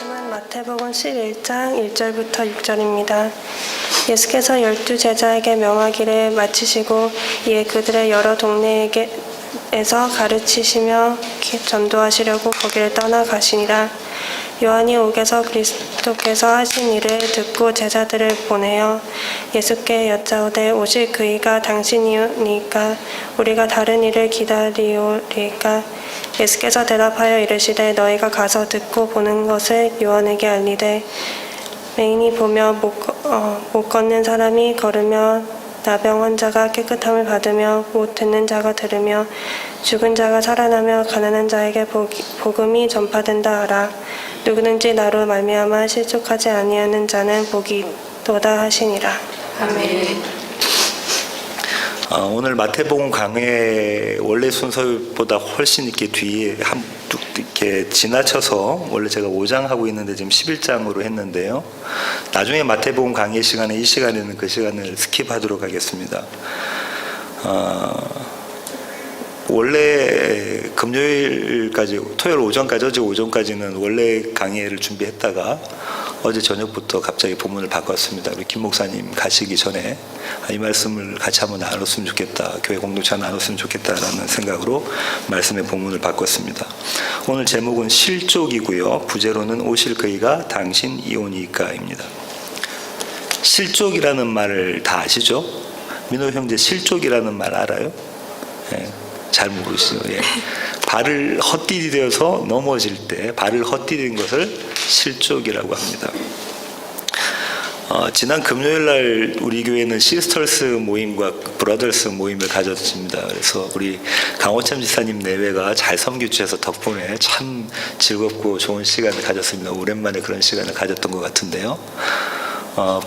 말씀은 마태복음 11장 1절부터 6절입니다. 예수께서 12제자에게 명하기를 마치시고 이에 그들의 여러 동네에서 가르치시며 전도하시려고 거기를 떠나가시니라. 요한이 옥에서 그리스도께서 하신 일을 듣고 제자들을 보내어 예수께 여짜오되 오실 그이가 당신이니까 우리가 다른 일을 기다리오리까. 예수께서 대답하여 이르시되 너희가 가서 듣고 보는 것을 요한에게 알리되 맹인이 보며 못 걷는 사람이 걸으며 나병 환자가 깨끗함을 받으며 못 듣는 자가 들으며 죽은 자가 살아나며 가난한 자에게 복음이 전파된다 하라. 누구든지 나로 말미암아 실족하지 아니하는 자는 복이 있도다 하시니라. 아멘. 오늘 마태복음 강해 원래 순서보다 훨씬 이렇게 뒤에 이렇게 지나쳐서 원래 제가 5장 하고 있는데 지금 11장으로 했는데요. 나중에 마태복음 강해 시간에 이 시간에는 그 시간을 스킵하도록 하겠습니다. 원래 금요일까지 토요일 오전까지 어제 오전까지는 원래 강의를 준비했다가 어제 저녁부터 갑자기 본문을 바꿨습니다. 우리 김 목사님 가시기 전에 이 말씀을 같이 한번 나눴으면 좋겠다, 교회 공동체 나눴으면 좋겠다라는 생각으로 말씀의 본문을 바꿨습니다. 오늘 제목은 실족이고요, 부제로는 오실 그이가 당신 이오니까입니다. 실족이라는 말을 다 아시죠? 민호 형제 실족이라는 말 알아요? 네. 잘 모르시죠. 예. 발을 헛디디어서 넘어질 때 발을 헛디딘 것을 실족이라고 합니다. 지난 금요일날 우리 교회는 시스터스 모임과 브라더스 모임을 가졌습니다. 그래서 우리 강호참 지사님 내외가 잘 섬겨 주셔서 덕분에 참 즐겁고 좋은 시간을 가졌습니다. 오랜만에 그런 시간을 가졌던 것 같은데요.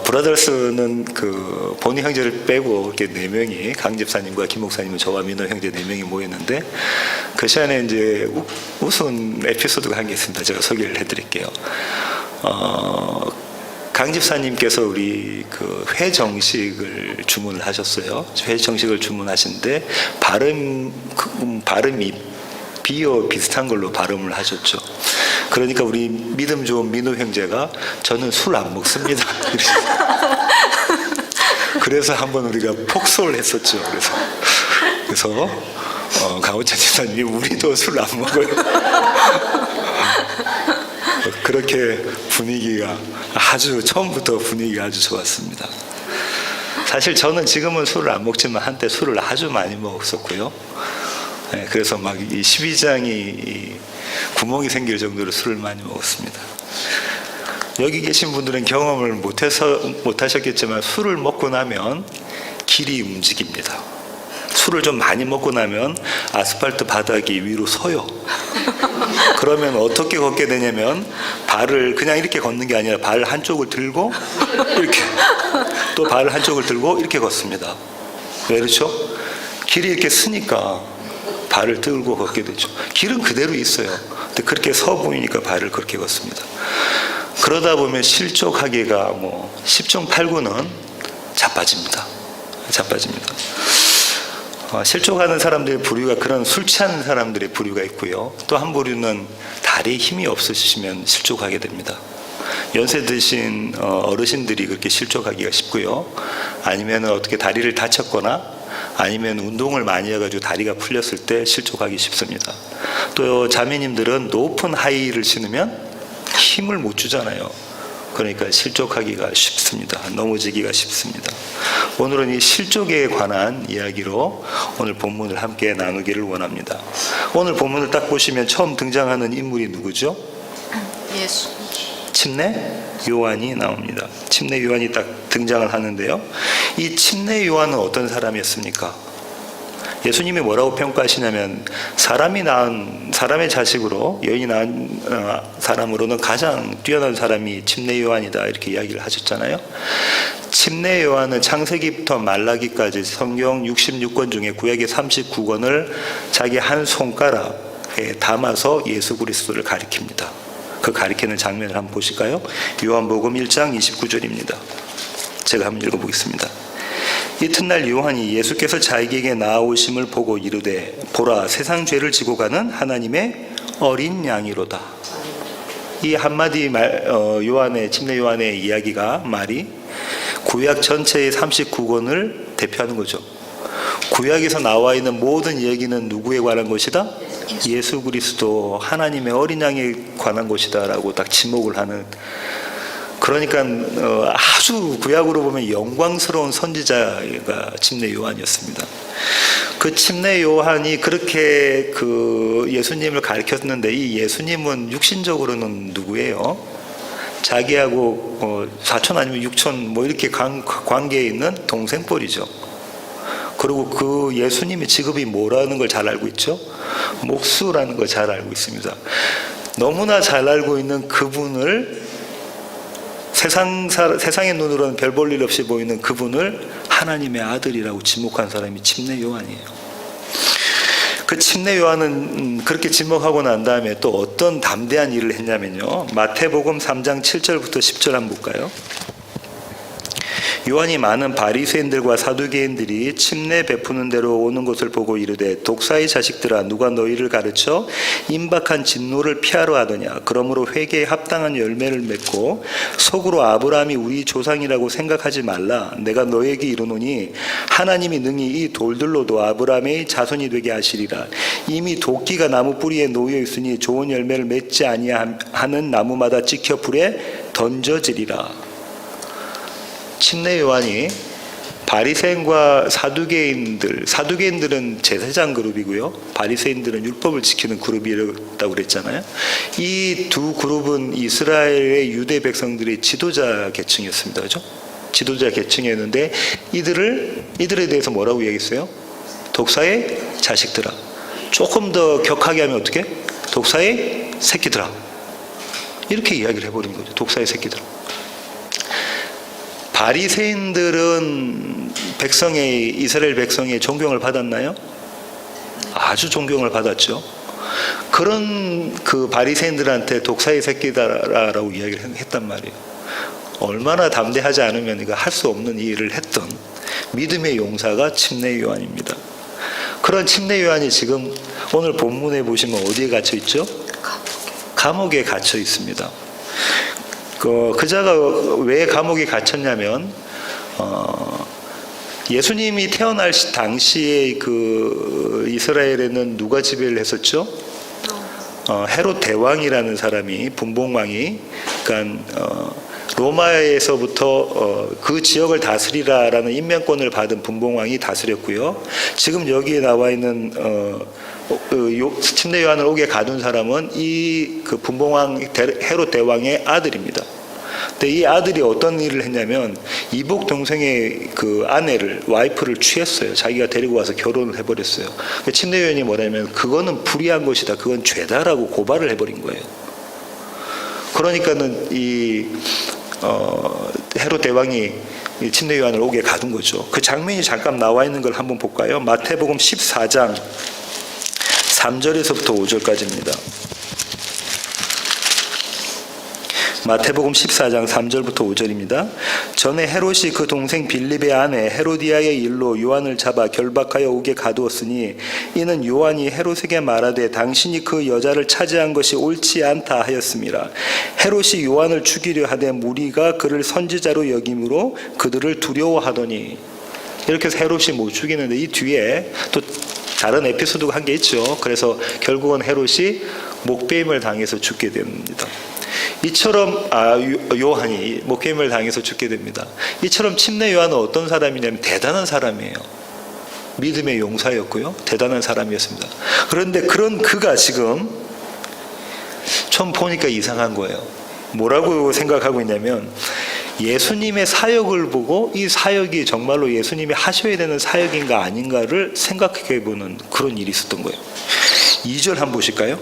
브라더스는 그 본인 형제를 빼고 이렇게 4명이 강 집사님과 김 목사님은 저와 민호 형제 4명이 모였는데 그 시간에 이제 웃은 에피소드가 한 게 있습니다. 제가 소개를 해드릴게요. 강 집사님께서 우리 그 회 정식을 주문을 하셨어요. 회 정식을 주문하신데 발음이 비어 비슷한 걸로 발음을 하셨죠. 그러니까 우리 믿음 좋은 민호 형제가 저는 술 안 먹습니다. 그래서 한번 우리가 폭소를 했었죠. 그래서 강호찬 집사님이 우리도 술 안 먹어요. 그렇게 분위기가 처음부터 분위기가 아주 좋았습니다. 사실 저는 지금은 술을 안 먹지만 한때 술을 아주 많이 먹었었고요. 네, 그래서 막 이 12장이 구멍이 생길 정도로 술을 많이 먹었습니다. 여기 계신 분들은 경험을 못하셨겠지만 술을 먹고 나면 길이 움직입니다. 술을 좀 많이 먹고 나면 아스팔트 바닥이 위로 서요. 그러면 어떻게 걷게 되냐면 발을 그냥 이렇게 걷는 게 아니라 발 한쪽을 들고 이렇게 또 발 한쪽을 들고 이렇게 걷습니다. 왜 그렇죠? 길이 이렇게 쓰니까 발을 들고 걷게 되죠. 길은 그대로 있어요. 근데 그렇게 서 보이니까 발을 그렇게 걷습니다. 그러다 보면 실족하기가 10중 8구는 자빠집니다. 실족하는 사람들의 부류가 그런 술 취하는 사람들의 부류가 있고요. 또 한 부류는 다리에 힘이 없으시면 실족하게 됩니다. 연세 드신 어르신들이 그렇게 실족하기가 쉽고요. 아니면 어떻게 다리를 다쳤거나 아니면 운동을 많이 해가지고 다리가 풀렸을 때 실족하기 쉽습니다. 또 자매님들은 높은 하이힐을 신으면 힘을 못 주잖아요. 그러니까 실족하기가 쉽습니다. 넘어지기가 쉽습니다. 오늘은 이 실족에 관한 이야기로 오늘 본문을 함께 나누기를 원합니다. 오늘 본문을 딱 보시면 처음 등장하는 인물이 누구죠? 예수. 침례 요한이 나옵니다. 침례 요한이 딱 등장을 하는데요. 이 침례 요한은 어떤 사람이었습니까? 예수님이 뭐라고 평가하시냐면 사람의 자식으로 여인이 낳은 사람으로는 가장 뛰어난 사람이 침례 요한이다 이렇게 이야기를 하셨잖아요. 침례 요한은 창세기부터 말라기까지 성경 66권 중에 구약의 39권을 자기 한 손가락에 담아서 예수 그리스도를 가리킵니다. 그 가리키는 장면을 한번 보실까요? 요한복음 1장 29절입니다. 제가 한번 읽어보겠습니다. 이튿날 요한이 예수께서 자기에게 나아오심을 보고 이르되 보라 세상 죄를 지고 가는 하나님의 어린 양이로다. 이 한마디 요한의 침례 요한의 이야기가 말이 구약 전체의 39권을 대표하는 거죠. 구약에서 나와 있는 모든 이야기는 누구에 관한 것이다? 예수 그리스도 하나님의 어린 양에 관한 것이다라고 딱 지목을 하는. 그러니까 아주 구약으로 보면 영광스러운 선지자가 침례 요한이었습니다. 그 침례 요한이 그렇게 그 예수님을 가르쳤는데 이 예수님은 육신적으로는 누구예요? 자기하고 사촌 아니면 육촌 뭐 이렇게 관계에 있는 동생뻘이죠. 그리고 그 예수님의 직업이 뭐라는 걸 잘 알고 있죠? 목수라는 걸 잘 알고 있습니다. 너무나 잘 알고 있는 그분을 세상의 눈으로는 별 볼 일 없이 보이는 그분을 하나님의 아들이라고 지목한 사람이 침례 요한이에요. 그 침례 요한은 그렇게 지목하고 난 다음에 또 어떤 담대한 일을 했냐면요. 마태복음 3장 7절부터 10절 한번 볼까요? 요한이 많은 바리새인들과 사두개인들이 침례 베푸는 대로 오는 것을 보고 이르되 독사의 자식들아 누가 너희를 가르쳐 임박한 진노를 피하려 하더냐. 그러므로 회개에 합당한 열매를 맺고 속으로 아브라함이 우리 조상이라고 생각하지 말라. 내가 너에게 이르노니 하나님이 능히 이 돌들로도 아브라함의 자손이 되게 하시리라. 이미 도끼가 나무 뿌리에 놓여 있으니 좋은 열매를 맺지 아니하는 나무마다 찍혀 불에 던져지리라. 침례 요한이 바리새인과 사두개인들은 제사장 그룹이고요. 바리새인들은 율법을 지키는 그룹이라고 그랬잖아요. 이 두 그룹은 이스라엘의 유대 백성들의 지도자 계층이었습니다. 그죠? 지도자 계층이었는데 이들에 대해서 뭐라고 얘기했어요? 독사의 자식들아. 조금 더 격하게 하면 어떻게? 독사의 새끼들아. 이렇게 이야기를 해버린 거죠. 독사의 새끼들아. 바리새인들은 이스라엘 백성의 존경을 받았나요? 아주 존경을 받았죠. 그런 그 바리새인들한테 독사의 새끼다라고 이야기를 했단 말이에요. 얼마나 담대하지 않으면 이거 할 수 없는 일을 했던 믿음의 용사가 침례 요한입니다. 그런 침례 요한이 지금 오늘 본문에 보시면 어디에 갇혀 있죠? 감옥에 갇혀 있습니다. 그자가 왜 감옥에 갇혔냐면 예수님이 태어날 당시에 그 이스라엘에는 누가 지배를 했었죠? 헤롯 대왕이라는 사람이 분봉왕이 그러니까 로마에서부터 그 지역을 다스리라라는 임명권을 받은 분봉왕이 다스렸고요. 지금 여기에 나와 있는 침례 요한을 옥에 가둔 사람은 이 그 분봉왕 헤롯 대왕의 아들입니다. 근데 이 아들이 어떤 일을 했냐면 이복 동생의 그 와이프를 취했어요. 자기가 데리고 와서 결혼을 해버렸어요. 침례 요한이 뭐냐면 그거는 불의한 것이다. 그건 죄다라고 고발을 해버린 거예요. 그러니까는 이 헤롯 대왕이 침례 요한을 옥에 가둔 거죠. 그 장면이 잠깐 나와 있는 걸 한번 볼까요? 마태복음 14장 3절에서부터 5절까지입니다. 마태복음 14장 3절부터 5절입니다. 전에 헤롯이 그 동생 빌립의 아내 헤로디아의 일로 요한을 잡아 결박하여 옥에 가두었으니 이는 요한이 헤롯에게 말하되 당신이 그 여자를 차지한 것이 옳지 않다 하였습니다. 헤롯이 요한을 죽이려 하되 무리가 그를 선지자로 여김으로 그들을 두려워하더니 이렇게 해서 헤롯이 못 죽이는데 이 뒤에 또 다른 에피소드가 한 게 있죠. 그래서 결국은 헤롯이 목베임을 당해서 죽게 됩니다. 이처럼 요한이 목베임을 당해서 죽게 됩니다. 이처럼 침례 요한은 어떤 사람이냐면 대단한 사람이에요. 믿음의 용사였고요. 대단한 사람이었습니다. 그런데 그런 그가 지금 처음 보니까 이상한 거예요. 뭐라고 생각하고 있냐면 예수님의 사역을 보고 이 사역이 정말로 예수님이 하셔야 되는 사역인가 아닌가를 생각해 보는 그런 일이 있었던 거예요. 2절 한번 보실까요?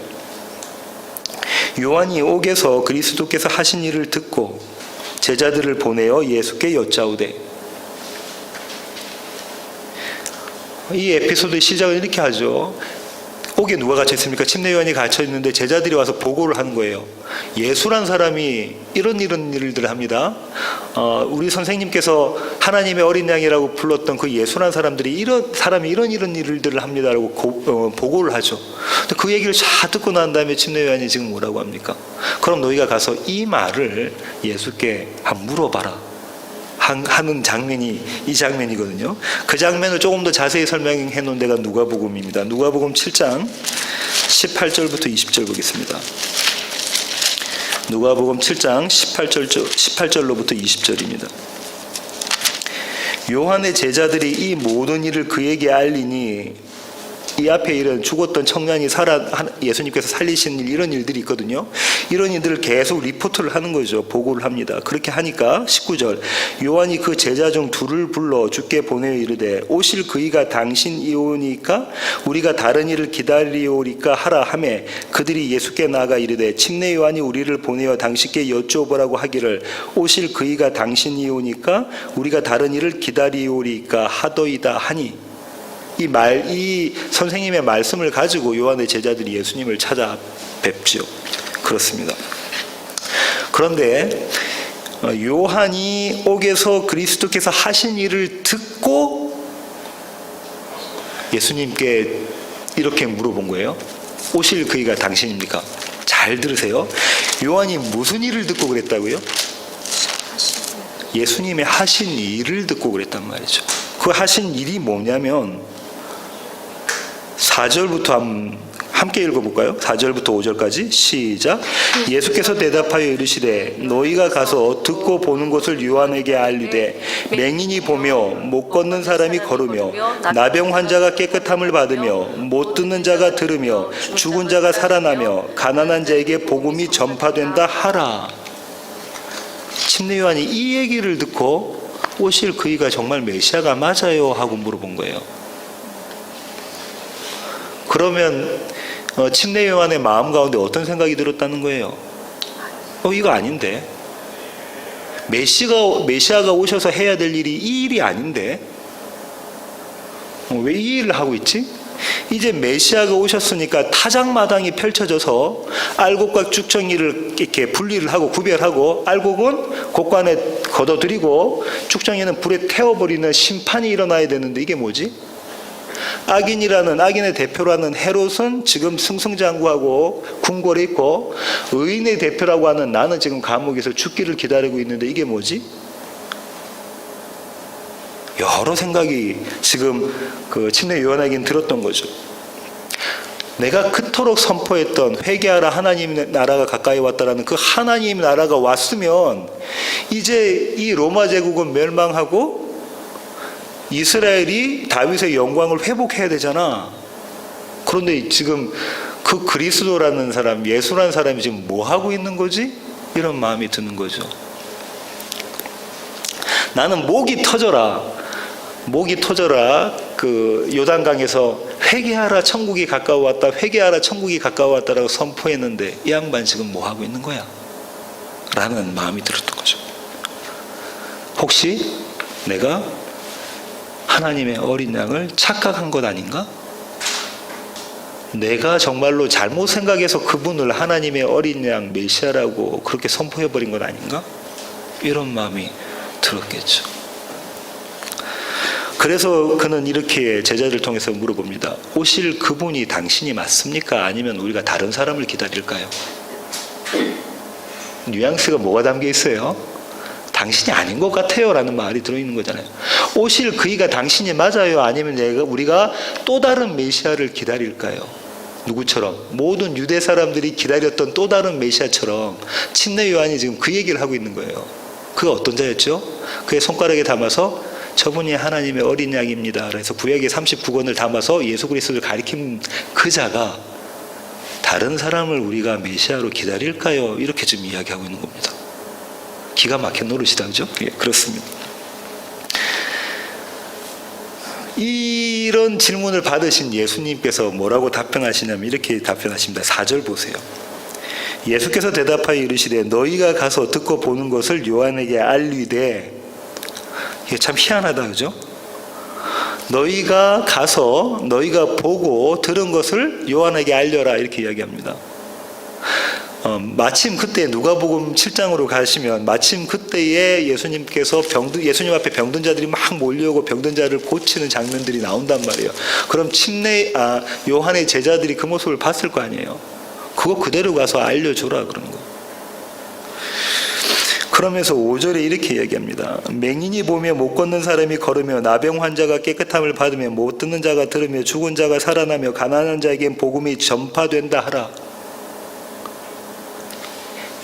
요한이 옥에서 그리스도께서 하신 일을 듣고 제자들을 보내어 예수께 여짜오되, 이 에피소드의 시작을 이렇게 하죠. 옥에 누가 갇혀 있습니까? 침례 요한이 갇혀 있는데 제자들이 와서 보고를 하는 거예요. 예수란 사람이 이런 일들을 합니다. 우리 선생님께서 하나님의 어린 양이라고 불렀던 그 예수란 사람이 이런 일들을 합니다라고 보고를 하죠. 근데 그 얘기를 다 듣고 난 다음에 침례 요한이 지금 뭐라고 합니까? 그럼 너희가 가서 이 말을 예수께 한번 물어봐라 하는 장면이 이 장면이거든요. 그 장면을 조금 더 자세히 설명해 놓은 데가 누가복음입니다. 누가복음 7장 18절부터 20절 보겠습니다. 누가복음 7장 18절로부터 20절입니다. 요한의 제자들이 이 모든 일을 그에게 알리니 이 앞에 이런 죽었던 청년이 예수님께서 살리신 이런 일들이 있거든요. 이런 일들을 계속 리포트를 하는 거죠. 보고를 합니다. 그렇게 하니까 19절 요한이 그 제자 중 둘을 불러 주께 보내어 이르되 오실 그이가 당신이오니까 우리가 다른 일을 기다리오리까 하라 하매 그들이 예수께 나아가 이르되 침례 요한이 우리를 보내어 당신께 여쭈어보라고 하기를 오실 그이가 당신이오니까 우리가 다른 일을 기다리오리까 하더이다 하니 이 선생님의 말씀을 가지고 요한의 제자들이 예수님을 찾아뵙죠. 그렇습니다. 그런데 요한이 옥에서 그리스도께서 하신 일을 듣고 예수님께 이렇게 물어본 거예요. 오실 그이가 당신입니까? 잘 들으세요. 요한이 무슨 일을 듣고 그랬다고요? 예수님의 하신 일을 듣고 그랬단 말이죠. 그 하신 일이 뭐냐면 4절부터 함께 읽어볼까요? 4절부터 5절까지 시작. 예수께서 대답하여 이르시되 너희가 가서 듣고 보는 것을 요한에게 알리되 맹인이 보며 못 걷는 사람이 걸으며 나병 환자가 깨끗함을 받으며 못 듣는 자가 들으며 죽은 자가 살아나며 가난한 자에게 복음이 전파된다 하라. 침례 요한이 이 얘기를 듣고 오실 그이가 정말 메시아가 맞아요? 하고 물어본 거예요. 그러면 침례 요한의 마음 가운데 어떤 생각이 들었다는 거예요? 이거 아닌데. 메시아가 오셔서 해야 될 일이 이 일이 아닌데. 왜 이 일을 하고 있지? 이제 메시아가 오셨으니까 타작마당이 펼쳐져서 알곡과 쭉정이를 이렇게 분리를 하고 구별하고 알곡은 곳간에 걷어들이고 쭉정이는 불에 태워버리는 심판이 일어나야 되는데 이게 뭐지? 악인의 대표라는 헤롯은 지금 승승장구하고 궁궐에 있고 의인의 대표라고 하는 나는 지금 감옥에서 죽기를 기다리고 있는데 이게 뭐지? 여러 생각이 지금 그 침례 요한에게는 들었던 거죠. 내가 그토록 선포했던 회개하라 하나님 나라가 가까이 왔다라는 그 하나님 나라가 왔으면 이제 이 로마 제국은 멸망하고 이스라엘이 다윗의 영광을 회복해야 되잖아. 그런데 지금 그 그리스도라는 사람, 예수라는 사람이 지금 뭐 하고 있는 거지? 이런 마음이 드는 거죠. 나는 목이 터져라. 그 요단강에서 회개하라 천국이 가까워왔다. 회개하라 천국이 가까워왔다라고 선포했는데 이 양반 지금 뭐 하고 있는 거야? 라는 마음이 들었던 거죠. 혹시 내가 하나님의 어린 양을 착각한 것 아닌가? 내가 정말로 잘못 생각해서 그분을 하나님의 어린 양 메시아라고 그렇게 선포해버린 것 아닌가? 이런 마음이 들었겠죠. 그래서 그는 이렇게 제자를 통해서 물어봅니다. 오실 그분이 당신이 맞습니까? 아니면 우리가 다른 사람을 기다릴까요? 뉘앙스가 뭐가 담겨 있어요? 당신이 아닌 것 같아요 라는 말이 들어있는 거잖아요. 오실 그이가 당신이 맞아요? 아니면 우리가 또 다른 메시아를 기다릴까요? 누구처럼? 모든 유대 사람들이 기다렸던 또 다른 메시아처럼 침례 요한이 지금 그 얘기를 하고 있는 거예요. 그가 어떤 자였죠? 그의 손가락에 담아서 저분이 하나님의 어린 양입니다. 그래서 구약의 39권을 담아서 예수 그리스도를 가리킨 그 자가 다른 사람을 우리가 메시아로 기다릴까요? 이렇게 지금 이야기하고 있는 겁니다. 기가 막힌 노릇이다, 그죠? 예, 그렇습니다. 이런 질문을 받으신 예수님께서 뭐라고 답변하시냐면 이렇게 답변하십니다. 4절 보세요. 예수께서 대답하여 이르시되 너희가 가서 듣고 보는 것을 요한에게 알리되. 이게 참 희한하다, 그죠? 너희가 가서 너희가 보고 들은 것을 요한에게 알려라 이렇게 이야기합니다. 마침 그때 누가복음 7장으로 가시면 마침 그때에 예수님께서 예수님 앞에 병든 자들이 막 몰려오고 병든 자를 고치는 장면들이 나온단 말이에요. 그럼 요한의 제자들이 그 모습을 봤을 거 아니에요. 그거 그대로 가서 알려줘라 그러는 거. 그러면서 5절에 이렇게 이야기합니다. 맹인이 보며 못 걷는 사람이 걸으며 나병 환자가 깨끗함을 받으며 못 듣는 자가 들으며 죽은 자가 살아나며 가난한 자에겐 복음이 전파된다 하라.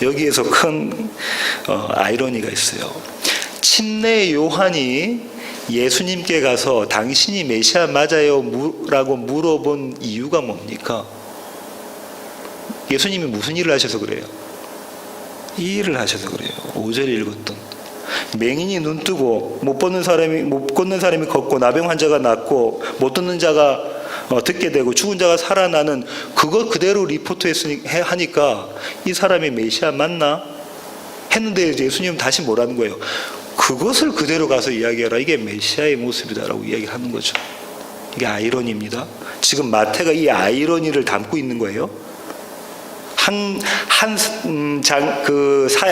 여기에서 큰 아이러니가 있어요. 침례 요한이 예수님께 가서 당신이 메시아 맞아요? 라고 물어본 이유가 뭡니까? 예수님이 무슨 일을 하셔서 그래요? 이 일을 하셔서 그래요. 5절에 읽었던 맹인이 눈 뜨고 못 걷는 사람이 걷고 나병 환자가 낫고 못 듣는 자가 듣게 되고 죽은 자가 살아나는 그거 그대로 하니까 이 사람이 메시아 맞나? 했는데 예수님은 다시 뭐라는 거예요? 그것을 그대로 가서 이야기하라. 이게 메시아의 모습이다라고 이야기를 하는 거죠. 이게 아이러니입니다. 지금 마태가 이 아이러니를 담고 있는 거예요.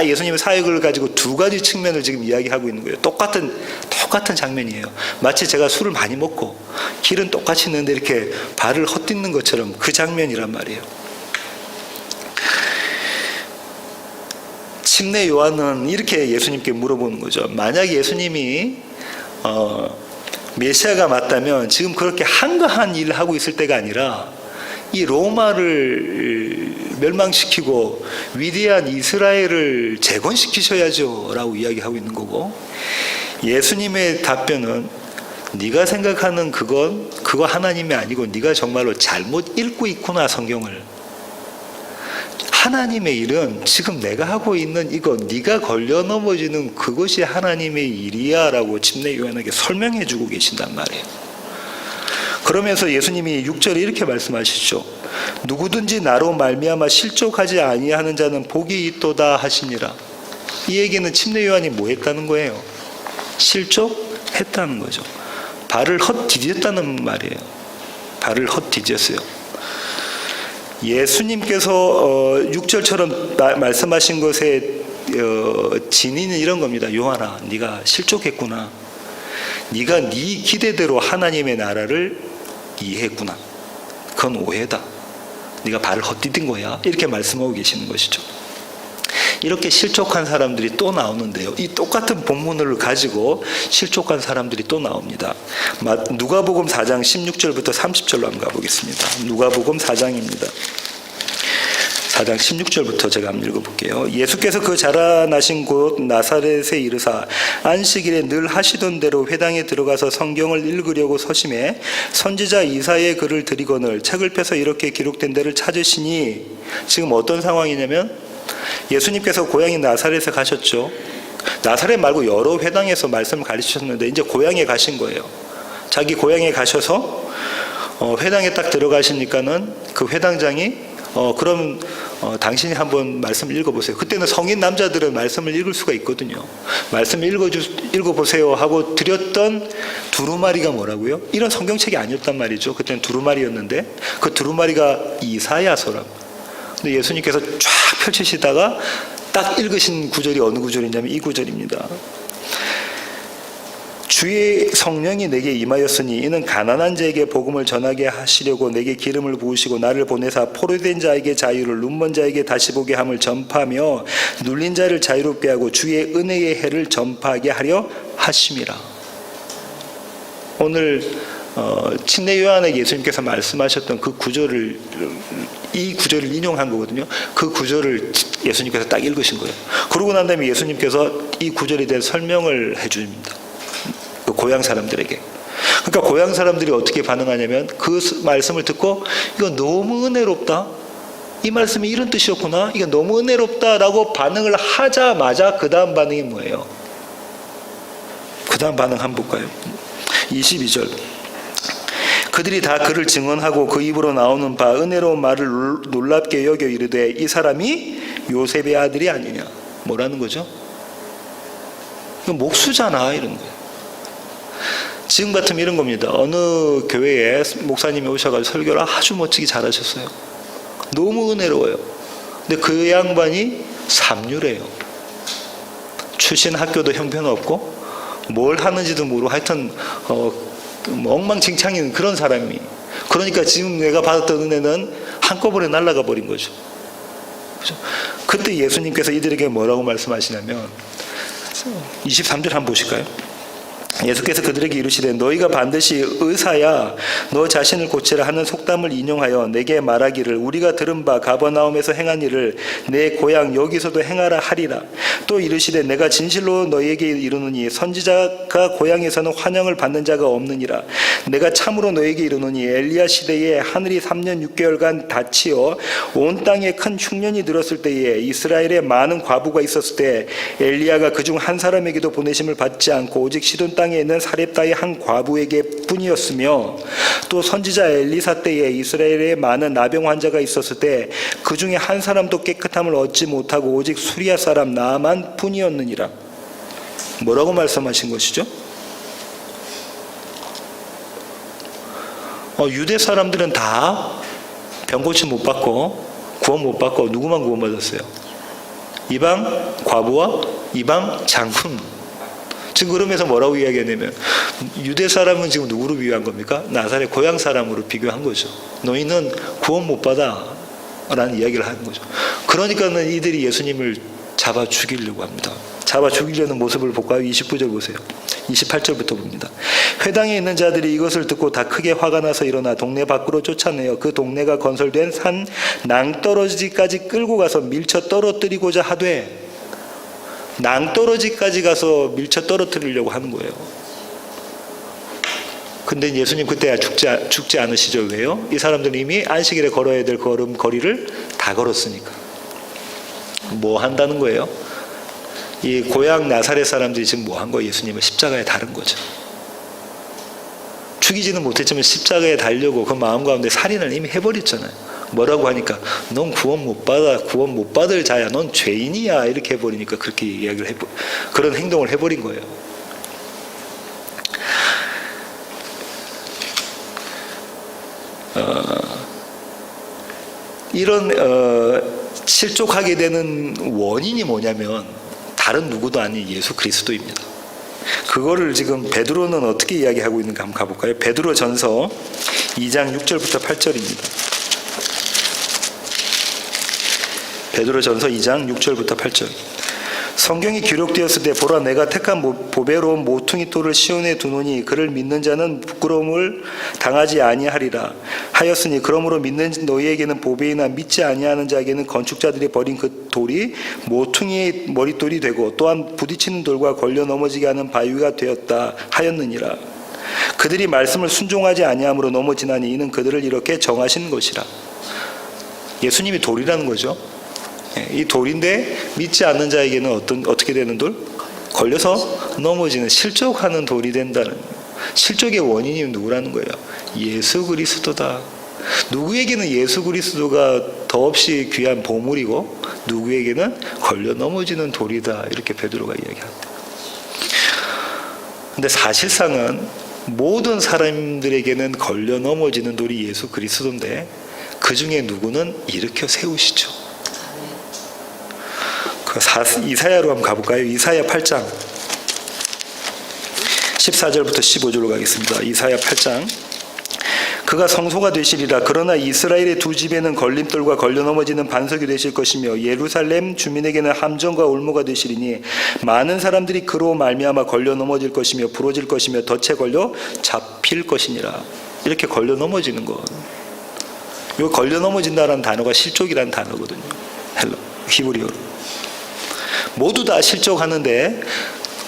예수님의 사역을 가지고 두 가지 측면을 지금 이야기하고 있는 거예요. 똑같은 장면이에요. 마치 제가 술을 많이 먹고 길은 똑같이 있는데 이렇게 발을 헛디는 것처럼 그 장면이란 말이에요. 침례 요한은 이렇게 예수님께 물어보는 거죠. 만약 예수님이 메시아가 맞다면 지금 그렇게 한가한 일을 하고 있을 때가 아니라 이 로마를 멸망시키고 위대한 이스라엘을 재건시키셔야죠 라고 이야기하고 있는 거고, 예수님의 답변은 네가 생각하는 그거 하나님이 아니고 네가 정말로 잘못 읽고 있구나 성경을. 하나님의 일은 지금 내가 하고 있는 이거 네가 걸려 넘어지는 그것이 하나님의 일이야 라고 침례 요한에게 설명해 주고 계신단 말이에요. 그러면서 예수님이 6절에 이렇게 말씀하시죠. 누구든지 나로 말미암아 실족하지 아니하는 자는 복이 있도다 하시니라. 이 얘기는 침례 요한이 뭐 했다는 거예요? 실족했다는 거죠. 발을 헛디뎠다는 말이에요. 발을 헛디뎠어요. 예수님께서 6절처럼 말씀하신 것의 진위는 이런 겁니다. 요한아, 네가 실족했구나. 네가 네 기대대로 하나님의 나라를 이해했구나. 그건 오해다. 네가 발을 헛디딘 거야. 이렇게 말씀하고 계시는 것이죠. 이렇게 실족한 사람들이 또 나오는데요. 이 똑같은 본문을 가지고 실족한 사람들이 또 나옵니다. 누가복음 4장 16절부터 30절로 한번 가보겠습니다. 누가복음 4장입니다. 4장 16절부터 제가 한번 읽어볼게요. 예수께서 그 자라나신 곳 나사렛에 이르사 안식일에 늘 하시던 대로 회당에 들어가서 성경을 읽으려고 서심해 선지자 이사야의 글을 들이거늘 책을 펴서 이렇게 기록된 데를 찾으시니, 지금 어떤 상황이냐면 예수님께서 고향인 나사렛에 가셨죠. 나사렛 말고 여러 회당에서 말씀을 가르치셨는데 이제 고향에 가신 거예요. 자기 고향에 가셔서 회당에 딱 들어가시니까는 그 회당장이 그럼 당신이 한번 말씀을 읽어보세요. 그때는 성인 남자들은 말씀을 읽을 수가 있거든요. 말씀을 읽어보세요 하고 드렸던 두루마리가 뭐라고요? 이런 성경책이 아니었단 말이죠. 그때는 두루마리였는데 그 두루마리가 이사야서랍니다. 근데 예수님께서 쫙 펼치시다가 딱 읽으신 구절이 어느 구절이냐면 이 구절입니다. 주의 성령이 내게 임하였으니 이는 가난한 자에게 복음을 전하게 하시려고 내게 기름을 부으시고 나를 보내사 포로된 자에게 자유를, 눈먼 자에게 다시 보게 함을 전파하며 눌린 자를 자유롭게 하고 주의 은혜의 해를 전파하게 하려 하심이라. 오늘 침례 요한에게 예수님께서 말씀하셨던 그 구절을, 이 구절을 인용한 거거든요. 그 구절을 예수님께서 딱 읽으신 거예요. 그러고 난 다음에 예수님께서 이 구절에 대한 설명을 해줍니다. 그 고향 사람들에게. 그러니까 고향 사람들이 어떻게 반응하냐면 그 말씀을 듣고 이거 너무 은혜롭다. 이 말씀이 이런 뜻이었구나. 이게 너무 은혜롭다라고 반응을 하자마자 그 다음 반응이 뭐예요? 그 다음 반응 한번 볼까요? 22절. 그들이 다 그를 증언하고 그 입으로 나오는 바 은혜로운 말을 놀랍게 여겨 이르되 이 사람이 요셉의 아들이 아니냐. 뭐라는 거죠? 이거 목수잖아 이런 거예요. 지금 같으면 이런 겁니다. 어느 교회에 목사님이 오셔가지고 설교를 아주 멋지게 잘하셨어요. 너무 은혜로워요. 근데 그 양반이 삼류래요. 출신 학교도 형편없고 뭘 하는지도 모르고 하여튼 뭐 엉망진창인 그런 사람이. 그러니까 지금 내가 받았던 은혜는 한꺼번에 날아가 버린 거죠. 그죠? 그때 예수님께서 이들에게 뭐라고 말씀하시냐면 23절 한번 보실까요? 예수께서 그들에게 이르시되 너희가 반드시 의사야 너 자신을 고치라 하는 속담을 인용하여 내게 말하기를 우리가 들은 바 가버나움에서 행한 일을 내 고향 여기서도 행하라 하리라. 또 이르시되 내가 진실로 너희에게 이르노니 선지자가 고향에서는 환영을 받는 자가 없느니라. 내가 참으로 너희에게 이르노니 엘리야 시대에 하늘이 3년 6개월간 닫히어 온 땅에 큰 흉년이 들었을 때에 이스라엘에 많은 과부가 있었을 때 엘리야가 그중 한 사람에게도 보내심을 받지 않고 오직 시돈 땅에 있는 사렙다의 한 과부에게 뿐이었으며 또 선지자 엘리사 때에 이스라엘에 많은 나병 환자가 있었을 때 그 중에 한 사람도 깨끗함을 얻지 못하고 오직 수리아 사람 나만 뿐이었느니라. 뭐라고 말씀하신 것이죠? 유대 사람들은 다 병고침 못 받고 구원 못 받고 누구만 구원받았어요? 이방 과부와 이방 장군. 지금 그러면서 뭐라고 이야기하냐면 유대 사람은 지금 누구로 비유한 겁니까? 나사렛 고향 사람으로 비교한 거죠. 너희는 구원 못 받아 라는 이야기를 하는 거죠. 그러니까는 이들이 예수님을 잡아 죽이려고 합니다. 잡아 죽이려는 모습을 볼까요? 29절 보세요. 28절부터 봅니다. 회당에 있는 자들이 이것을 듣고 다 크게 화가 나서 일어나 동네 밖으로 쫓아내어 그 동네가 건설된 산 낭떠러지까지 끌고 가서 밀쳐 떨어뜨리고자 하되, 낭떠러지까지 가서 밀쳐 떨어뜨리려고 하는 거예요. 근데 예수님 그때 죽지 않으시죠? 왜요? 이 사람들은 이미 안식일에 걸어야 될 거리를 다 걸었으니까. 뭐 한다는 거예요? 이 고향 나사렛 사람들이 지금 뭐 한 거예요? 예수님을 십자가에 달은 거죠. 죽이지는 못했지만 십자가에 달려고 그 마음 가운데 살인을 이미 해버렸잖아요. 뭐라고 하니까 넌 구원 못 받아, 구원 못 받을 자야, 넌 죄인이야 이렇게 해버리니까 그렇게 이야기를 그런 행동을 해버린 거예요. 이런 실족하게 되는 원인이 뭐냐면 다른 누구도 아닌 예수 그리스도입니다. 그거를 지금 베드로는 어떻게 이야기하고 있는가 한번 가볼까요? 베드로 전서 2장 6절부터 8절입니다. 베드로 전서 2장 6절부터 8절. 성경이 기록되었을 때 보라 내가 택한 보배로운 모퉁이 돌을 시온에 두노니 그를 믿는 자는 부끄러움을 당하지 아니하리라 하였으니 그러므로 믿는 너희에게는 보배이나 믿지 아니하는 자에게는 건축자들이 버린 그 돌이 모퉁이의 머릿돌이 되고 또한 부딪히는 돌과 걸려 넘어지게 하는 바위가 되었다 하였느니라. 그들이 말씀을 순종하지 아니함으로 넘어지나니 이는 그들을 이렇게 정하신 것이라. 예수님이 돌이라는 거죠. 이 돌인데 믿지 않는 자에게는 어떻게 되는 돌? 걸려서 넘어지는 실족하는 돌이 된다는, 실족의 원인이 누구라는 거예요? 예수 그리스도다. 누구에게는 예수 그리스도가 더없이 귀한 보물이고 누구에게는 걸려 넘어지는 돌이다 이렇게 베드로가 이야기합니다. 근데 사실상은 모든 사람들에게는 걸려 넘어지는 돌이 예수 그리스도인데 그 중에 누구는 일으켜 세우시죠. 이사야로 한번 가볼까요? 이사야 8장 14절부터 15절로 가겠습니다. 이사야 8장. 그가 성소가 되시리라. 그러나 이스라엘의 두 집에는 걸림돌과 걸려 넘어지는 반석이 되실 것이며 예루살렘 주민에게는 함정과 올무가 되시리니 많은 사람들이 그로 말미암아 걸려 넘어질 것이며 부러질 것이며 덫에 걸려 잡힐 것이니라. 이렇게 걸려 넘어지는 것. 이 걸려 넘어진다라는 단어가 실족이라는 단어거든요. 히브리어로. 모두 다 실족하는데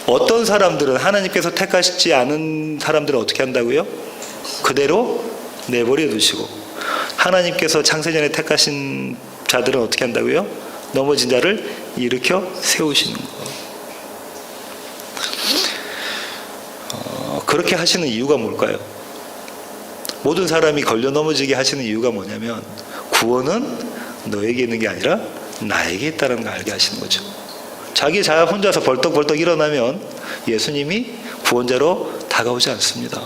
어떤 사람들은 하나님께서 택하시지 않은 사람들은 어떻게 한다고요? 그대로 내버려 두시고 하나님께서 창세전에 택하신 자들은 어떻게 한다고요? 넘어진 자를 일으켜 세우시는 거. 그렇게 하시는 이유가 뭘까요? 모든 사람이 걸려 넘어지게 하시는 이유가 뭐냐면 구원은 너에게 있는 게 아니라 나에게 있다는 걸 알게 하시는 거죠. 자기 혼자서 벌떡벌떡 일어나면 예수님이 구원자로 다가오지 않습니다.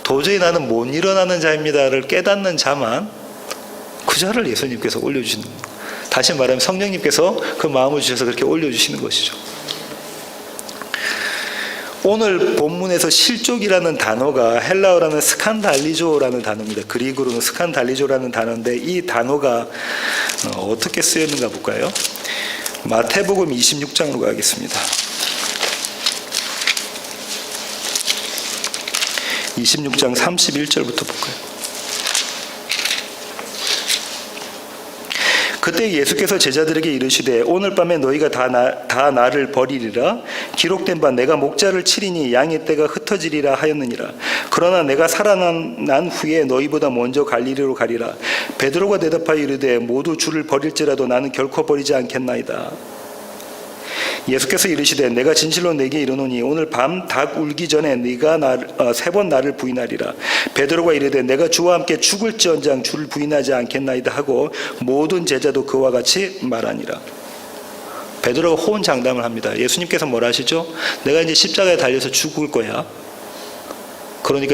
도저히 나는 못 일어나는 자입니다를 깨닫는 자만 그 자를 예수님께서 올려주시는 거예요. 다시 말하면 성령님께서 그 마음을 주셔서 그렇게 올려주시는 것이죠. 오늘 본문에서 실족이라는 단어가 헬라어라는 스칸달리조라는 단어입니다. 그리그로는 스칸달리조라는 단어인데 이 단어가 어떻게 쓰였는가 볼까요? 마태복음 26장으로 가겠습니다. 26장 31절부터 볼까요? 그때 예수께서 제자들에게 이르시되 오늘 밤에 너희가 다 나를 버리리라. 기록된 바 내가 목자를 치리니 양의 떼가 흩어지리라 하였느니라. 그러나 내가 살아난 후에 너희보다 먼저 갈릴리로 가리라. 베드로가 대답하여 이르되 모두 주를 버릴지라도 나는 결코 버리지 않겠나이다. 예수께서 이르시되 내가 진실로 내게 이르노니 오늘 밤 닭 울기 전에 네가 3번 나를 부인하리라. 베드로가 이르되 내가 주와 함께 죽을지언정 주를 부인하지 않겠나이다 하고 모든 제자도 그와 같이 말하니라. 베드로가 호언장담을 합니다. 예수님께서 뭐라 하시죠? 내가 이제 십자가에 달려서 죽을 거야. 그러니까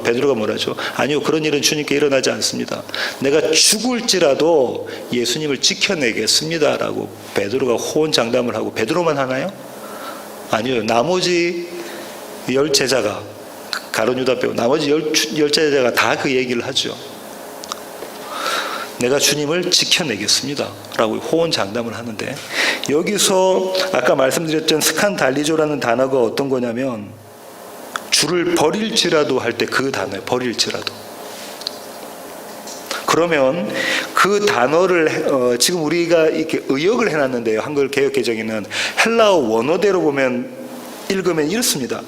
베드로가 뭐라죠? 아니요, 그런 일은 주님께 일어나지 않습니다. 내가 죽을지라도 예수님을 지켜내겠습니다 라고 베드로가 호언장담을 하고, 베드로만 하나요? 아니요, 나머지 10제자가, 가룟 유다 빼고 나머지 10제자가 다 그 얘기를 하죠. 내가 주님을 지켜내겠습니다 라고 호언장담을 하는데, 여기서 아까 말씀드렸던 스칸달리조라는 단어가 어떤 거냐면 주를 버릴지라도 할 때 그 단어예요. 버릴지라도. 그러면 그 단어를 지금 우리가 이렇게 의역을 해놨는데요. 한글 개역 개정에는 헬라어 원어대로 보면 읽으면 이렇습니다.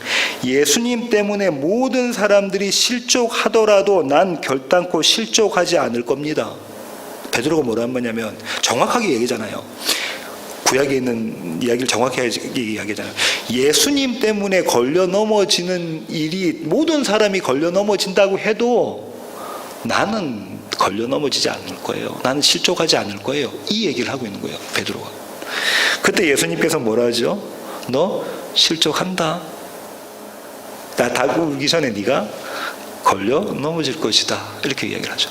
예수님 때문에 모든 사람들이 실족하더라도 난 결단코 실족하지 않을 겁니다. 베드로가 뭐라는 거냐면 정확하게 얘기잖아요. 구약에 있는 이야기를 정확하게 이야기하잖아요. 예수님 때문에 걸려 넘어지는 일이 모든 사람이 걸려 넘어진다고 해도 나는 걸려 넘어지지 않을 거예요. 나는 실족하지 않을 거예요. 이 얘기를 하고 있는 거예요. 베드로가. 그때 예수님께서 뭐라 하죠? 너 실족한다. 나 닭 울기 전에 네가 걸려 넘어질 것이다. 이렇게 이야기를 하죠.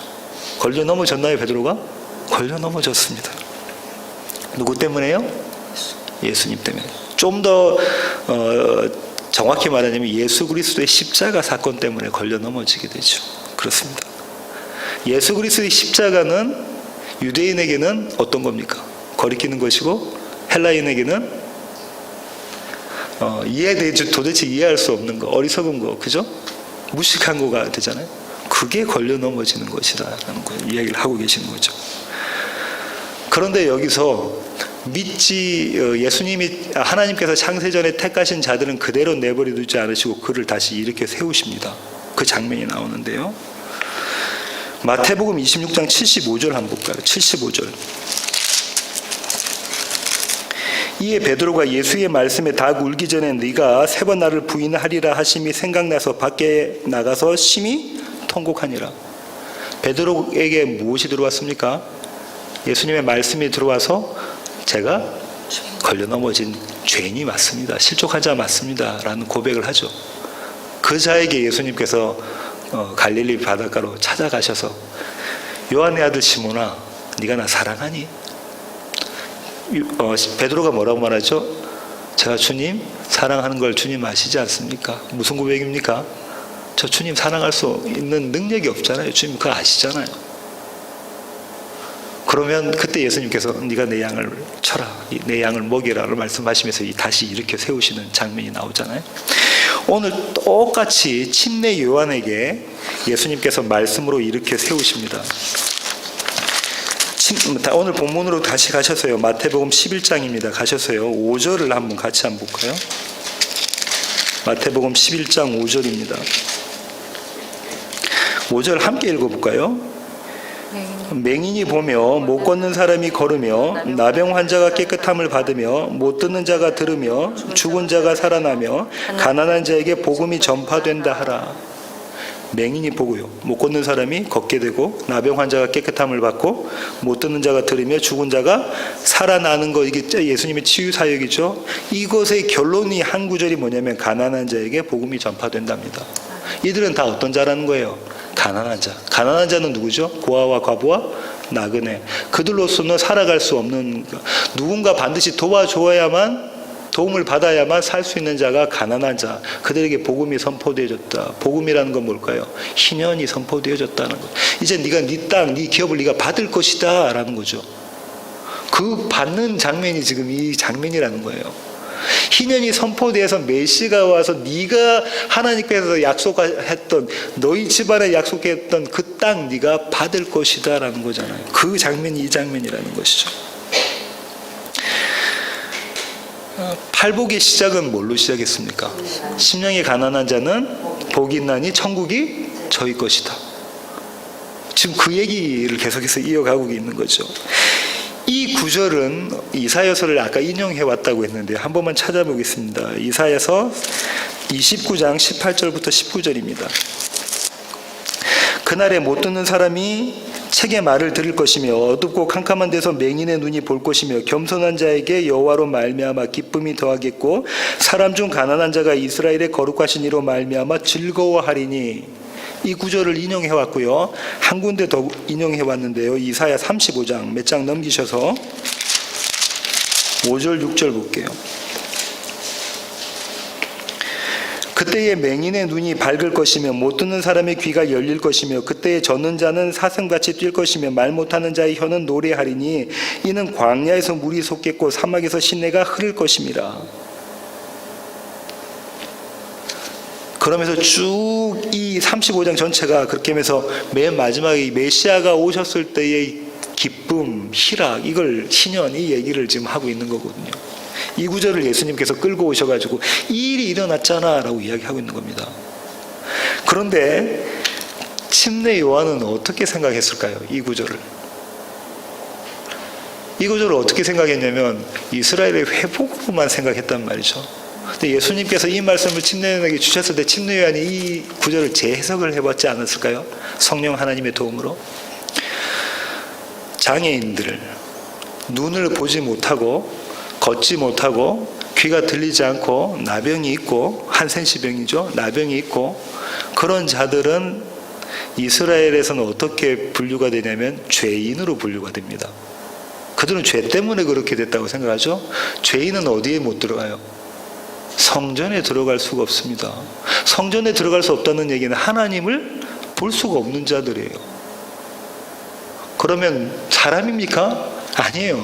걸려 넘어졌나요, 베드로가? 걸려 넘어졌습니다. 누구 때문에요? 예수님 때문에. 좀 더 정확히 말하자면 예수 그리스도의 십자가 사건 때문에 걸려 넘어지게 되죠. 그렇습니다. 예수 그리스도의 십자가는 유대인에게는 어떤 겁니까? 거리끼는 것이고 헬라인에게는 이해되지, 도대체 이해할 수 없는 거, 어리석은 거, 그죠? 무식한 거가 되잖아요. 그게 걸려 넘어지는 것이다라는 거 이야기를 하고 계시는 거죠. 그런데 여기서 예수님이 하나님께서 창세전에 택하신 자들은 그대로 내버려 두지 않으시고 그를 다시 일으켜 세우십니다. 그 장면이 나오는데요. 마태복음 26장 75절 한번 볼까요? 75절. 이에 베드로가 예수의 말씀에 닭 울기 전에 네가 3번 나를 부인하리라 하심이 생각나서 밖에 나가서 심히 통곡하니라. 베드로에게 무엇이 들어왔습니까? 예수님의 말씀이 들어와서 제가 걸려 넘어진 죄인이 맞습니다. 실족하자 맞습니다. 라는 고백을 하죠. 그 자에게 예수님께서 갈릴리 바닷가로 찾아가셔서 요한의 아들 시몬아, 네가 나 사랑하니? 베드로가 뭐라고 말하죠? 제가 주님 사랑하는 걸 주님 아시지 않습니까? 무슨 고백입니까? 저 주님 사랑할 수 있는 능력이 없잖아요. 주님 그거 아시잖아요. 그러면 그때 예수님께서 네가 내 양을 쳐라, 내 양을 먹이라고 말씀하시면서 다시 일으켜 세우시는 장면이 나오잖아요. 오늘 똑같이 침례 요한에게 예수님께서 말씀으로 일으켜 세우십니다. 오늘 본문으로 다시 가셔서요. 마태복음 11장입니다. 가셔서요. 5절을 한번 같이 한번 볼까요? 마태복음 11장 5절입니다. 5절 함께 읽어볼까요? 맹인이 보며 못 걷는 사람이 걸으며 나병 환자가 깨끗함을 받으며 못 듣는 자가 들으며 죽은 자가 살아나며 가난한 자에게 복음이 전파된다 하라. 맹인이 보고요. 못 걷는 사람이 걷게 되고, 나병 환자가 깨끗함을 받고, 못 듣는 자가 들으며 죽은 자가 살아나는 거, 이게 예수님의 치유 사역이죠. 이것의 결론이 한 구절이 뭐냐면 가난한 자에게 복음이 전파된답니다. 이들은 다 어떤 자라는 거예요? 가난한 자. 가난한 자는 누구죠? 고아와 과부와 나그네. 그들로서는 살아갈 수 없는, 누군가 반드시 도움을 받아야만 살 수 있는 자가 가난한 자. 그들에게 복음이 선포되어졌다. 복음이라는 건 뭘까요? 희년이 선포되어졌다는 것. 이제 네가 네 땅, 네 기업을 네가 받을 것이다 라는 거죠. 그 받는 장면이 지금 이 장면이라는 거예요. 희년이 선포되어서 메시가 와서 네가 하나님께서 약속했던, 너희 집안에 약속했던 그 땅 네가 받을 것이다 라는 거잖아요. 그 장면이 이 장면이라는 것이죠. 팔복의 시작은 뭘로 시작했습니까? 심령이 가난한 자는 복이 있나니 천국이 저희 것이다. 지금 그 얘기를 계속해서 이어가고 있는 거죠. 이 구절은 이사야서를 아까 인용해 왔다고 했는데 한 번만 찾아보겠습니다. 이사야서 29장 18절부터 19절입니다. 그날에 못 듣는 사람이 책의 말을 들을 것이며 어둡고 캄캄한 데서 맹인의 눈이 볼 것이며 겸손한 자에게 여호와로 말미암아 기쁨이 더하겠고 사람 중 가난한 자가 이스라엘의 거룩하신 이로 말미암아 즐거워하리니. 이 구절을 인용해 왔고요. 한 군데 더 인용해 왔는데요. 이사야 35장 몇 장 넘기셔서 5절 6절 볼게요. 그때에 맹인의 눈이 밝을 것이며 못 듣는 사람의 귀가 열릴 것이며 그때에 젖는 자는 사슴같이 뛸 것이며 말 못하는 자의 혀는 노래하리니 이는 광야에서 물이 솟겠고 사막에서 시내가 흐를 것임이라. 그러면서 쭉 이 35장 전체가 그렇게 하면서 맨 마지막에 메시아가 오셨을 때의 기쁨, 희락, 이걸 희년, 이 얘기를 지금 하고 있는 거거든요. 이 구절을 예수님께서 끌고 오셔가지고 이 일이 일어났잖아 라고 이야기하고 있는 겁니다. 그런데 침례 요한은 어떻게 생각했을까요? 이 구절을 어떻게 생각했냐면 이스라엘의 회복으로만 생각했단 말이죠. 근데 예수님께서 이 말씀을 침례 요한에게 주셨을 때 침례 요한이 이 구절을 재해석을 해봤지 않았을까요? 성령 하나님의 도움으로. 장애인들, 눈을 보지 못하고 걷지 못하고 귀가 들리지 않고 나병이 있고, 한센시병이죠. 나병이 있고, 그런 자들은 이스라엘에서는 어떻게 분류가 되냐면 죄인으로 분류가 됩니다. 그들은 죄 때문에 그렇게 됐다고 생각하죠. 죄인은 어디에 못 들어가요? 성전에 들어갈 수가 없습니다. 성전에 들어갈 수 없다는 얘기는 하나님을 볼 수가 없는 자들이에요. 그러면 사람입니까? 아니에요.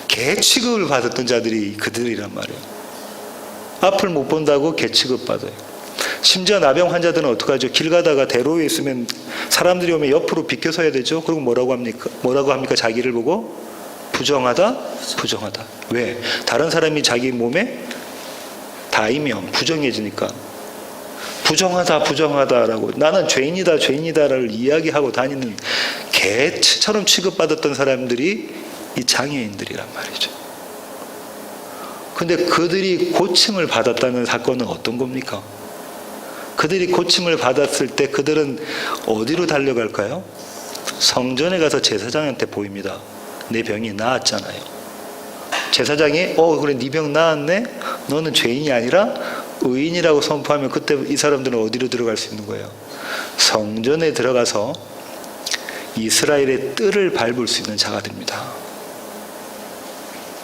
개 취급을 받았던 자들이 그들이란 말이에요. 앞을 못 본다고 개 취급받아요. 심지어 나병 환자들은 어떡하죠? 길 가다가 대로에 있으면 사람들이 오면 옆으로 비켜서야 되죠. 그리고 뭐라고 합니까? 자기를 보고 부정하다. 왜? 다른 사람이 자기 몸에 닿으면 부정해지니까 부정하다라고 나는 죄인이다를 이야기하고 다니는 개처럼 취급받았던 사람들이 이 장애인들이란 말이죠. 근데 그들이 고침을 받았다는 사건은 어떤 겁니까? 그들이 고침을 받았을 때 그들은 어디로 달려갈까요? 성전에 가서 제사장한테 보입니다. 내 병이 나았잖아요. 제사장이 그래 네 병 나았네? 너는 죄인이 아니라 의인이라고 선포하면 그때 이 사람들은 어디로 들어갈 수 있는 거예요? 성전에 들어가서 이스라엘의 뜰을 밟을 수 있는 자가 됩니다.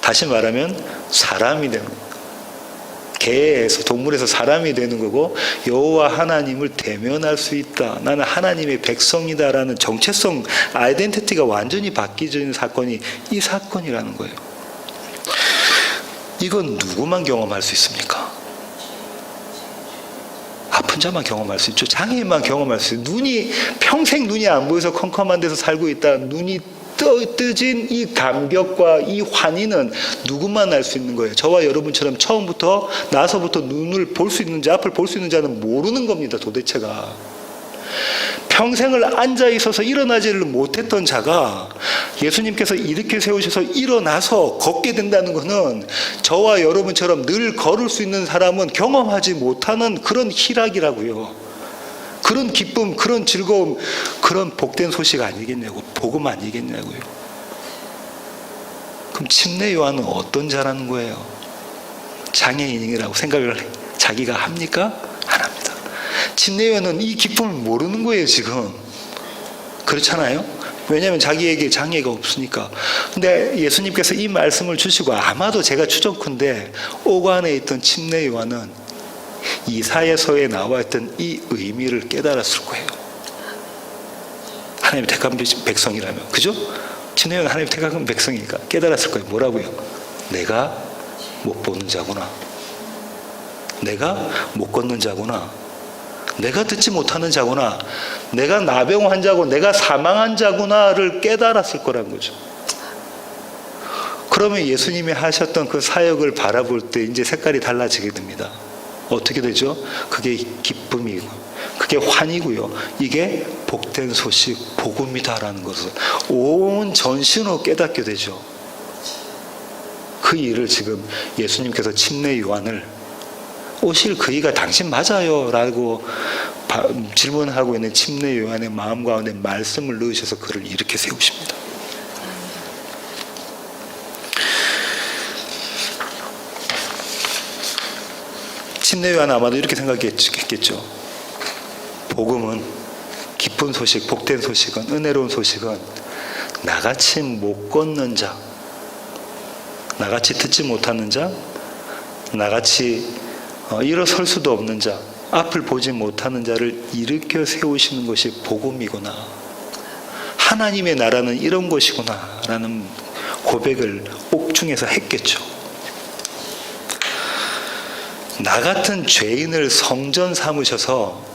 다시 말하면 사람이 되는 거예요. 개에서, 동물에서 사람이 되는 거고 여호와 하나님을 대면할 수 있다. 나는 하나님의 백성이다라는 정체성, 아이덴티티가 완전히 바뀌어지는 사건이 이 사건이라는 거예요. 이건 누구만 경험할 수 있습니까? 아픈 자만 경험할 수 있죠. 장애인만 경험할 수 있어요. 평생 눈이 안 보여서 컴컴한 데서 살고 있다. 눈이 뜨진 이 감격과 이 환희는 누구만 알 수 있는 거예요. 저와 여러분처럼 처음부터 나서부터 눈을 볼 수 있는지 앞을 볼 수 있는 자는 모르는 겁니다. 도대체가. 평생을 앉아 있어서 일어나지를 못했던 자가 예수님께서 일으켜 세우셔서 일어나서 걷게 된다는 것은 저와 여러분처럼 늘 걸을 수 있는 사람은 경험하지 못하는 그런 희락이라고요. 그런 기쁨, 그런 즐거움, 그런 복된 소식 아니겠냐고, 복음 아니겠냐고요. 그럼 침례 요한은 어떤 자라는 거예요? 장애인이라고 생각을 자기가 합니까? 안 합니다. 침례 요한은 이 기쁨을 모르는 거예요, 지금. 그렇잖아요? 왜냐하면 자기에게 장애가 없으니까. 근데 예수님께서 이 말씀을 주시고, 아마도 제가 추정컨대 오간에 있던 침례 요한은 이사야서에 나와 있던 이 의미를 깨달았을 거예요. 하나님의 택한 백성이라면, 그죠? 침례 요한은 하나님의 택한 백성이니까 깨달았을 거예요. 뭐라고요? 내가 못 보는 자구나. 내가 못 걷는 자구나. 내가 듣지 못하는 자구나. 내가 나병 환자고 내가 사망한 자구나를 깨달았을 거란 거죠. 그러면 예수님이 하셨던 그 사역을 바라볼 때 이제 색깔이 달라지게 됩니다. 어떻게 되죠? 그게 기쁨이고, 그게 환이고요. 이게 복된 소식, 복음이다라는 것을 온 전신으로 깨닫게 되죠. 그 일을 지금 예수님께서 침례 요한을 오실 그이가 당신 맞아요 라고 질문하고 있는 침례 요한의 마음 가운데 말씀을 넣으셔서 그를 이렇게 세우십니다. 침례 요한은 아마도 이렇게 생각했겠죠. 복음은, 기쁜 소식, 복된 소식은, 은혜로운 소식은 나같이 못 걷는 자, 나같이 듣지 못하는 자, 나같이 일어설 수도 없는 자, 앞을 보지 못하는 자를 일으켜 세우시는 것이 복음이구나. 하나님의 나라는 이런 것이구나 라는 고백을 옥중에서 했겠죠. 나 같은 죄인을 성전 삼으셔서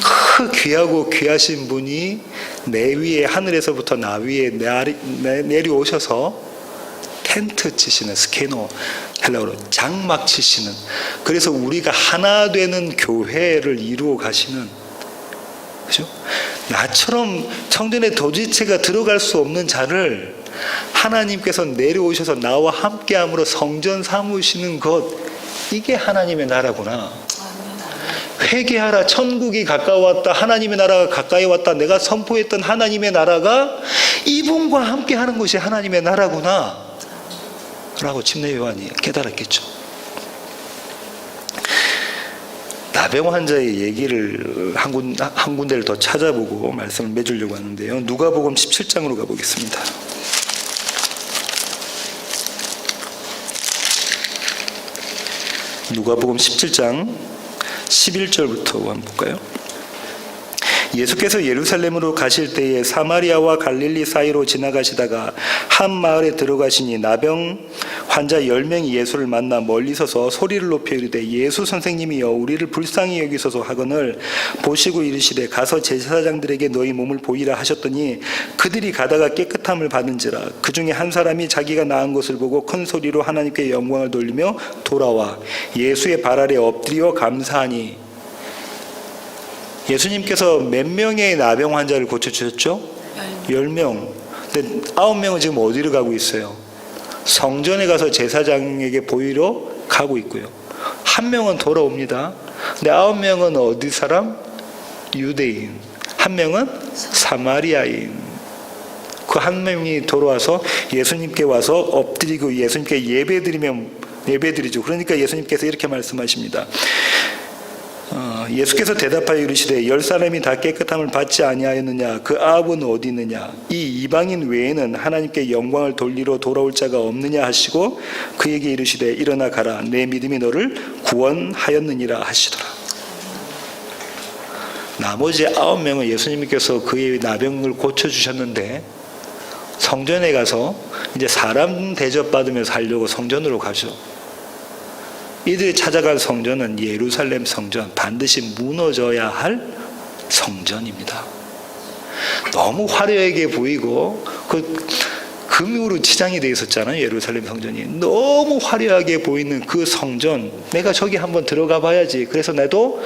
그 귀하고 귀하신 분이 내 위에, 하늘에서부터 나 위에 내려오셔서 텐트 치시는, 스케노, 헬라어로 장막 치시는, 그래서 우리가 하나 되는 교회를 이루어 가시는, 그죠? 나처럼 성전에 도지체가 들어갈 수 없는 자를 하나님께서 내려오셔서 나와 함께함으로 성전 삼으시는 것, 이게 하나님의 나라구나. 회개하라, 천국이 가까웠다, 하나님의 나라가 가까이 왔다, 내가 선포했던 하나님의 나라가 이분과 함께하는 것이 하나님의 나라구나 라고 침례 요한이 깨달았겠죠. 나병 환자의 얘기를 한 군데를 더 찾아보고 말씀을 맺으려고 하는데요. 누가복음 17장으로 가보겠습니다. 누가복음 17장 11절부터 한번 볼까요? 예수께서 예루살렘으로 가실 때에 사마리아와 갈릴리 사이로 지나가시다가 한 마을에 들어가시니 나병 환자 10명이 예수를 만나 멀리 서서 소리를 높여 이르되 예수 선생님이여 우리를 불쌍히 여기소서 하거늘 보시고 이르시되 가서 제사장들에게 너희 몸을 보이라 하셨더니 그들이 가다가 깨끗함을 받은지라. 그 중에 한 사람이 자기가 나은 것을 보고 큰 소리로 하나님께 영광을 돌리며 돌아와 예수의 발 아래 엎드려 감사하니. 예수님께서 몇 명의 나병 환자를 고쳐주셨죠? 10명. 근데 9명은 지금 어디로 가고 있어요? 성전에 가서 제사장에게 보이러 가고 있고요. 1명은 돌아옵니다. 근데 9명은 어디 사람? 유대인. 1명은 사마리아인. 그 1명이 돌아와서 예수님께 와서 엎드리고 예수님께 예배드리죠. 그러니까 예수님께서 이렇게 말씀하십니다. 예수께서 대답하여 이르시되 10사람이 다 깨끗함을 받지 아니하였느냐? 그 아합은 어디 있느냐? 이 이방인 외에는 하나님께 영광을 돌리러 돌아올 자가 없느냐 하시고 그에게 이르시되 일어나 가라. 내 믿음이 너를 구원하였느니라 하시더라. 나머지 9명은 예수님께서 그의 나병을 고쳐주셨는데 성전에 가서 이제 사람 대접받으면서 하려고 성전으로 가죠. 이들이 찾아갈 성전은 예루살렘 성전, 반드시 무너져야 할 성전입니다. 너무 화려하게 보이고 금으로 치장이 되어 있었잖아요. 예루살렘 성전이 너무 화려하게 보이는 그 성전, 내가 저기 한번 들어가 봐야지. 그래서 나도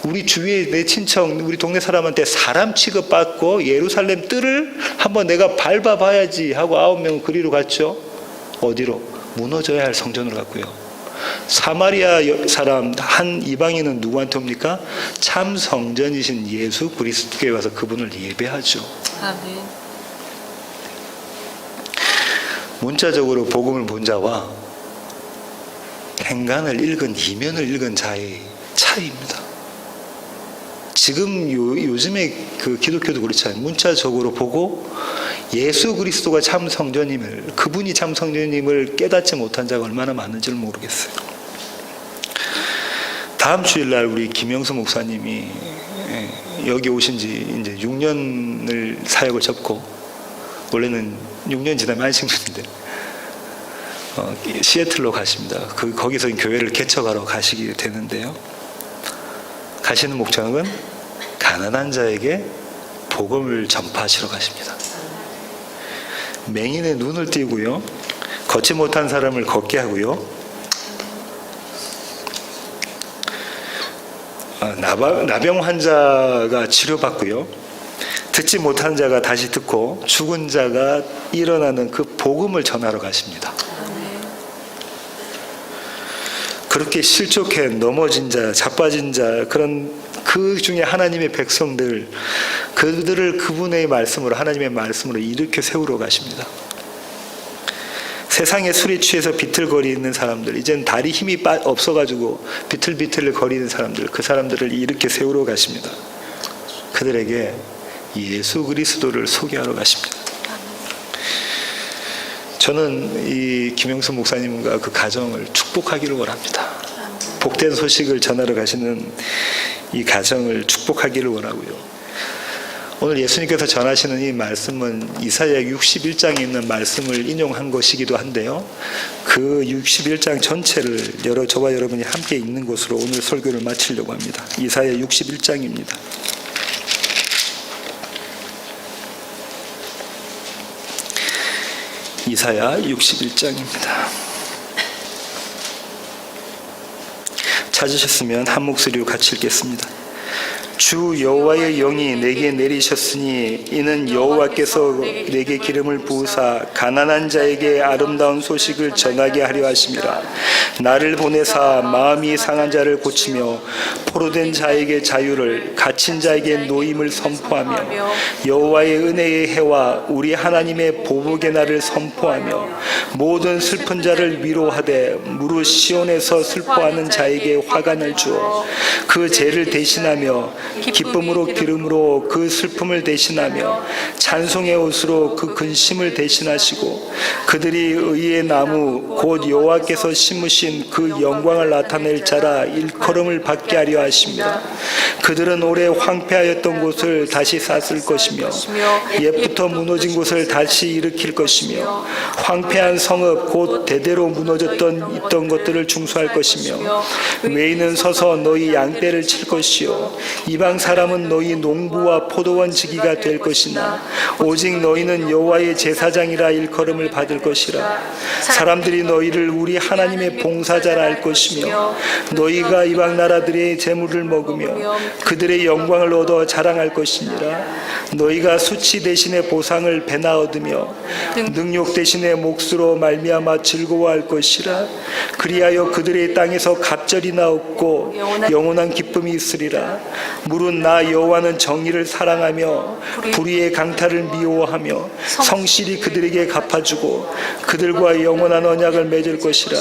우리 주위에 내 친척, 우리 동네 사람한테 사람 취급받고 예루살렘 뜰을 한번 내가 밟아 봐야지 하고 9명은 그리로 갔죠. 어디로? 무너져야 할 성전으로 갔고요. 사마리아 사람 한 이방인은 누구한테 옵니까? 참 성전이신 예수 그리스도께 와서 그분을 예배하죠. 아멘. 문자적으로 복음을 본 자와 행간을 읽은 이면을 읽은 자의 차이입니다. 지금 요즘에 그 기독교도 그렇잖아요. 문자적으로 보고 예수 그리스도가 참 성전임을, 그분이 참 성전임을 깨닫지 못한 자가 얼마나 많은지를 모르겠어요. 다음 주일날 우리 김영수 목사님이 여기 오신 지 이제 6년을 사역을 접고, 원래는 6년 지나면 안식년인데 시애틀로 가십니다. 거기서 교회를 개척하러 가시게 되는데요. 가시는 목적은 가난한 자에게 복음을 전파하시러 가십니다. 맹인의 눈을 띄고요, 걷지 못한 사람을 걷게 하고요, 나병 환자가 치료받고요, 듣지 못한 자가 다시 듣고 죽은 자가 일어나는 그 복음을 전하러 가십니다. 그렇게 실족해 넘어진 자, 자빠진 자, 그런 그 중에 하나님의 백성들, 그들을 그분의 말씀으로, 하나님의 말씀으로 일으켜 세우러 가십니다. 세상에 술에 취해서 비틀거리는 사람들, 이젠 다리 힘이 없어가지고 비틀비틀 거리는 사람들, 그 사람들을 일으켜 세우러 가십니다. 그들에게 예수 그리스도를 소개하러 가십니다. 저는 이 김영수 목사님과 그 가정을 축복하기를 원합니다. 복된 소식을 전하러 가시는 이 가정을 축복하기를 원하고요. 오늘 예수님께서 전하시는 이 말씀은 이사야 61장에 있는 말씀을 인용한 것이기도 한데요. 그 61장 전체를 저와 여러분이 함께 읽는 것으로 오늘 설교를 마치려고 합니다. 이사야 61장입니다. 이사야 61장입니다. 찾으셨으면 한 목소리로 같이 읽겠습니다. 주 여호와의 영이 내게 내리셨으니 이는 여호와께서 내게 기름을 부으사 가난한 자에게 아름다운 소식을 전하게 하려 하심이라. 나를 보내사 마음이 상한 자를 고치며 포로된 자에게 자유를, 갇힌 자에게 노임을 선포하며 여호와의 은혜의 해와 우리 하나님의 보복의 날을 선포하며 모든 슬픈 자를 위로하되 무릇 시온에서 슬퍼하는 자에게 화관을 주어 그 죄를 대신하며 기쁨으로 기름으로 그 슬픔을 대신하며 찬송의 옷으로 그 근심을 대신하시고 그들이 의의 나무 곧 여호와께서 심으신 그 영광을 나타낼 자라 일컬음을 받게 하려 하십니다. 그들은 오래 황폐하였던 곳을 다시 쌌을 것이며 옛부터 무너진 곳을 다시 일으킬 것이며 황폐한 성읍 곧 대대로 있던 것들을 중수할 것이며 외인은 서서 너희 양떼를 칠 것이요 이방 사람은 너희 농부와 포도원 지기가 될 것이나 오직 너희는 여호와의 제사장이라 일컬음을 받을 것이라. 사람들이 너희를 우리 하나님의 봉사자라 할 것이며 너희가 이방 나라들의 재물을 먹으며 그들의 영광을 얻어 자랑할 것이니라. 너희가 수치 대신에 보상을 배나 얻으며 능욕 대신에 몫으로 말미암아 즐거워할 것이라. 그리하여 그들의 땅에서 갑절이나 없고 영원한 기쁨이 있으리라. 무릇 나 여호와는 정의를 사랑하며 불의의 강탈을 미워하며 성실히 그들에게 갚아주고 그들과 영원한 언약을 맺을 것이라.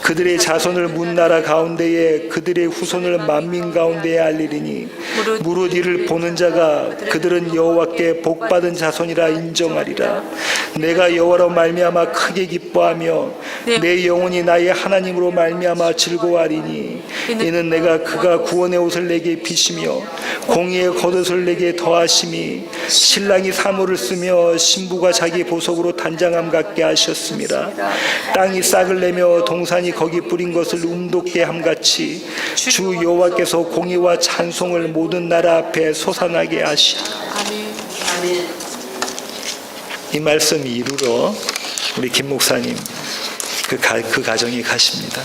그들의 자손을 문나라 가운데에 그들의 후손을 만민 가운데에 알리리니 무릇 이를 보는 자가 그들은 여호와께 복받은 자손이라 인정하리라. 내가 여호와로 말미암아 크게 기뻐하며 내 영혼이 나의 하나님으로 말미암아 즐거워하리니 이는 내가 그가 구원의 옷을 내게 비시며 공의의 겉옷을 내게 더하심이 신랑이 사모를 쓰며 신부가 자기 보석으로 단장함 같게 하셨습니다. 땅이 싹을 내며 동산이 거기 뿌린 것을 움돋게 함같이 주 여호와께서 공의와 찬송을 모든 나라 앞에 솟아나게 하시라. 아멘. 이 말씀 이루러 우리 김 목사님 그 가정에 가십니다.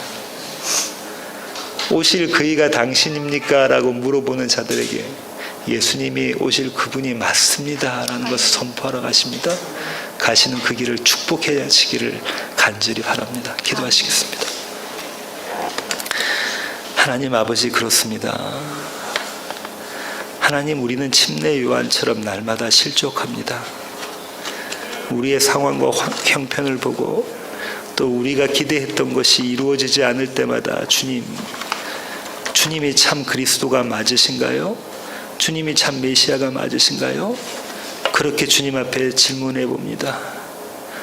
오실 그이가 당신입니까? 라고 물어보는 자들에게 예수님이 오실 그분이 맞습니다 라는 것을 선포하러 가십니다. 가시는 그 길을 축복해 하시기를 간절히 바랍니다. 기도하시겠습니다. 하나님 아버지 그렇습니다. 하나님, 우리는 침례 요한처럼 날마다 실족합니다. 우리의 상황과 형편을 보고 또 우리가 기대했던 것이 이루어지지 않을 때마다 주님이 참 그리스도가 맞으신가요? 주님이 참 메시아가 맞으신가요? 그렇게 주님 앞에 질문해 봅니다.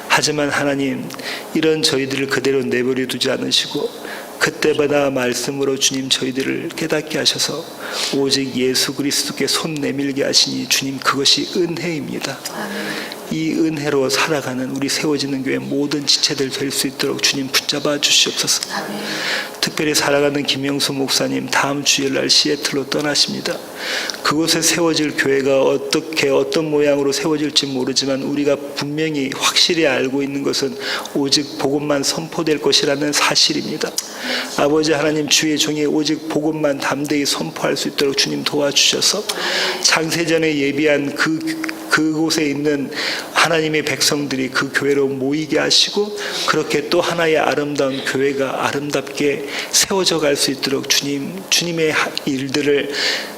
하지만 하나님, 이런 저희들을 그대로 내버려 두지 않으시고 그때마다 말씀으로 주님 저희들을 깨닫게 하셔서 오직 예수 그리스도께 손 내밀게 하시니 주님, 그것이 은혜입니다. 이 은혜로 살아가는 우리 세워지는 교회 모든 지체들 될 수 있도록 주님 붙잡아 주시옵소서. 특별히 살아가는 김영수 목사님 다음 주일날 시애틀로 떠나십니다. 그곳에 세워질 교회가 어떤 모양으로 세워질지 모르지만 우리가 분명히 확실히 알고 있는 것은 오직 복음만 선포될 것이라는 사실입니다. 아버지 하나님, 주의 종이 오직 복음만 담대히 선포할 수 있도록 주님 도와주셔서 창세전에 예비한 그곳에 있는 하나님의 백성들이 그 교회로 모이게 하시고 그렇게 또 하나의 아름다운 교회가 아름답게 세워져 갈 수 있도록 주님의 일들을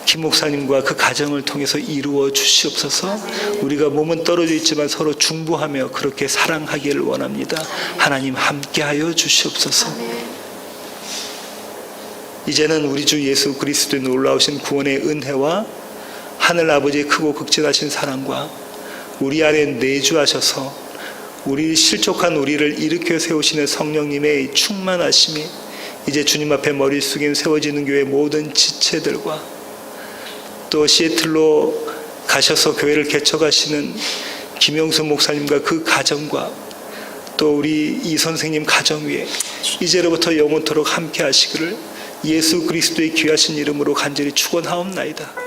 김 목사님과 그 가정을 통해서 이루어 주시옵소서. 우리가 몸은 떨어져 있지만 서로 중보하며 그렇게 사랑하기를 원합니다. 하나님 함께하여 주시옵소서. 이제는 우리 주 예수 그리스도의 놀라우신 구원의 은혜와 하늘 아버지의 크고 극진하신 사랑과 우리 안에 내주하셔서 우리 실족한 우리를 일으켜 세우시는 성령님의 충만하심이 이제 주님 앞에 머리 숙인 세워지는 교회 모든 지체들과 또 시애틀로 가셔서 교회를 개척하시는 김영수 목사님과 그 가정과 또 우리 이 선생님 가정 위에 이제로부터 영원토록 함께 하시기를 예수 그리스도의 귀하신 이름으로 간절히 축원하옵나이다.